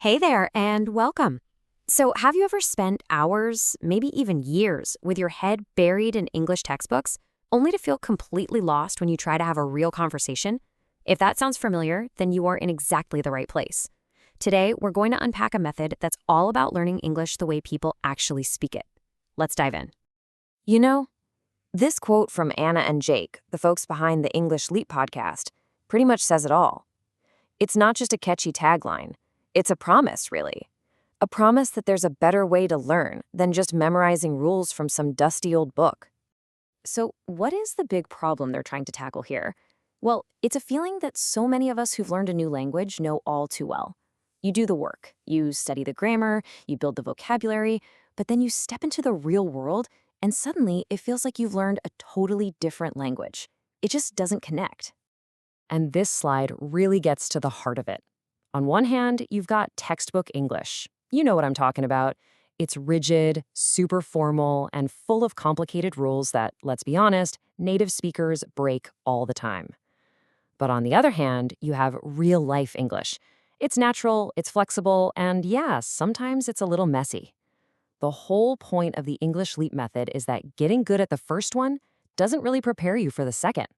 Hey there, and welcome. So, have you ever spent hours, maybe even years, with your head buried in English textbooks, only to feel completely lost when you try to have a real conversation? If that sounds familiar, then you are in exactly the right place. Today, we're going to unpack a method that's all about learning English the way people actually speak it. Let's dive in. You know, this quote from Anna and Jake, the folks behind the English Leap podcast, pretty much says it all. It's not just a catchy tagline. It's a promise, really. A promise that there's a better way to learn than just memorizing rules from some dusty old book. So, what is the big problem they're trying to tackle here? Well, it's a feeling that so many of us who've learned a new language know all too well. You do the work, you study the grammar, you build the vocabulary, but then you step into the real world, and suddenly it feels like you've learned a totally different language. It just doesn't connect. And this slide really gets to the heart of it. On one hand, you've got textbook English. You know what I'm talking about. It's rigid, super formal, and full of complicated rules that, let's be honest, native speakers break all the time. But on the other hand, you have real-life English. It's natural, it's flexible, and yeah, sometimes it's a little messy. The whole point of the English Leap method is that getting good at the first one doesn't really prepare you for the second.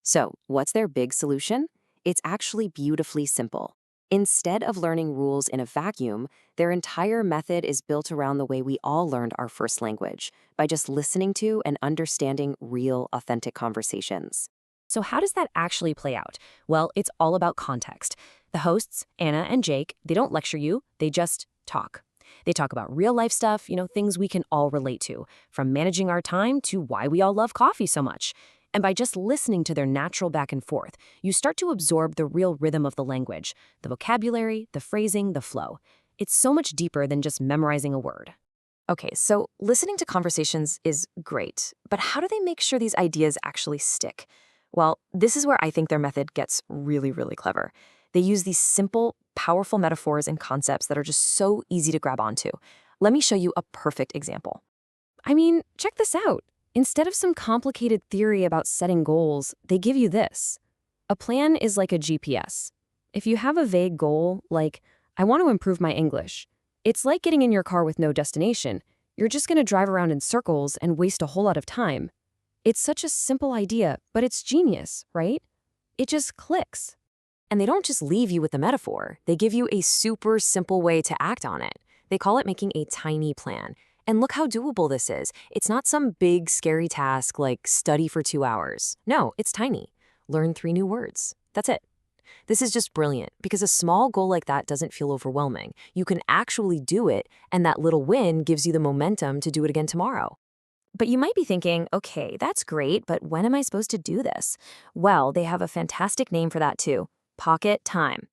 So, what's their big solution? It's actually beautifully simple. Instead of learning rules in a vacuum, their entire method is built around the way we all learned our first language, by just listening to and understanding real, authentic conversations. So how does that actually play out? Well, it's all about context. The hosts, Anna and Jake, they don't lecture you, they just talk. They talk about real life stuff, things we can all relate to, from managing our time to why we all love coffee so much. And by just listening to their natural back and forth, you start to absorb the real rhythm of the language, the vocabulary, the phrasing, the flow. It's so much deeper than just memorizing a word. Okay, so listening to conversations is great, but how do they make sure these ideas actually stick? Well, this is where I think their method gets really, really clever. They use these simple, powerful metaphors and concepts that are just so easy to grab onto. Let me show you a perfect example. Check this out. Instead of some complicated theory about setting goals, they give you this. A plan is like a GPS. If you have a vague goal, like, I want to improve my English, it's like getting in your car with no destination. You're just going to drive around in circles and waste a whole lot of time. It's such a simple idea, but it's genius, right? It just clicks. And they don't just leave you with a metaphor. They give you a super simple way to act on it. They call it making a tiny plan. And look how doable this is. It's not some big, scary task like study for 2 hours. No, it's tiny. Learn 3 new words. That's it. This is just brilliant because a small goal like that doesn't feel overwhelming. You can actually do it, and that little win gives you the momentum to do it again tomorrow. But you might be thinking, okay, that's great, but when am I supposed to do this? Well, they have a fantastic name for that too. Pocket time.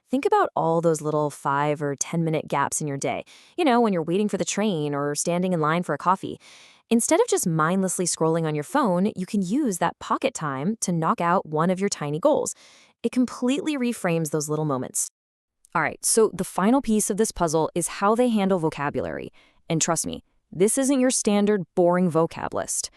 Think about all those little 5 or 10-minute gaps in your day, when you're waiting for the train or standing in line for a coffee. Instead of just mindlessly scrolling on your phone, you can use that pocket time to knock out one of your tiny goals. It completely reframes those little moments. All right, so the final piece of this puzzle is how they handle vocabulary. And trust me, this isn't your standard boring vocab list.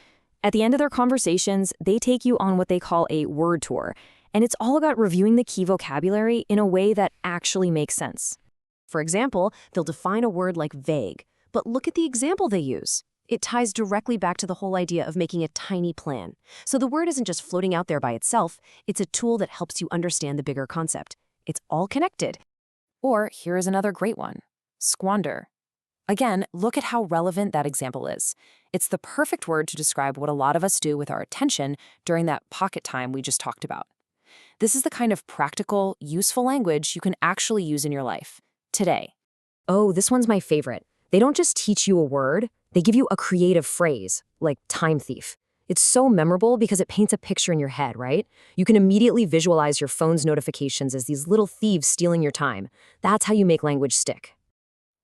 At the end of their conversations, they take you on what they call a word tour. And it's all about reviewing the key vocabulary in a way that actually makes sense. For example, they'll define a word like vague, but look at the example they use. It ties directly back to the whole idea of making a tiny plan. So the word isn't just floating out there by itself, it's a tool that helps you understand the bigger concept. It's all connected. Or here is another great one, squander. Again, look at how relevant that example is. It's the perfect word to describe what a lot of us do with our attention during that pocket time we just talked about. This is the kind of practical, useful language you can actually use in your life, today. Oh, this one's my favorite. They don't just teach you a word, they give you a creative phrase, like time thief. It's so memorable because it paints a picture in your head, right? You can immediately visualize your phone's notifications as these little thieves stealing your time. That's how you make language stick.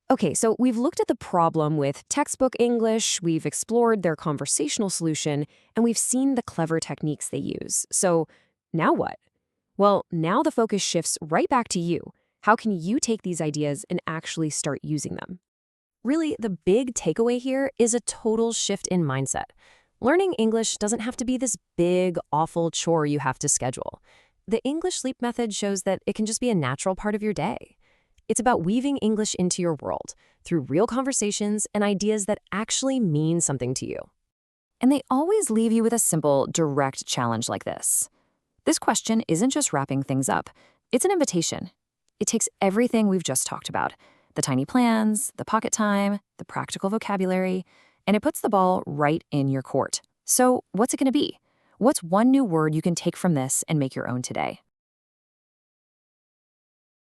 Okay, so we've looked at the problem with textbook English, we've explored their conversational solution, and we've seen the clever techniques they use. So now what? Well, now the focus shifts right back to you. How can you take these ideas and actually start using them? Really, the big takeaway here is a total shift in mindset. Learning English doesn't have to be this big, awful chore you have to schedule. The English Leap method shows that it can just be a natural part of your day. It's about weaving English into your world through real conversations and ideas that actually mean something to you. And they always leave you with a simple, direct challenge like this. This question isn't just wrapping things up, it's an invitation. It takes everything we've just talked about, the tiny plans, the pocket time, the practical vocabulary, and it puts the ball right in your court. So what's it going to be? What's one new word you can take from this and make your own today?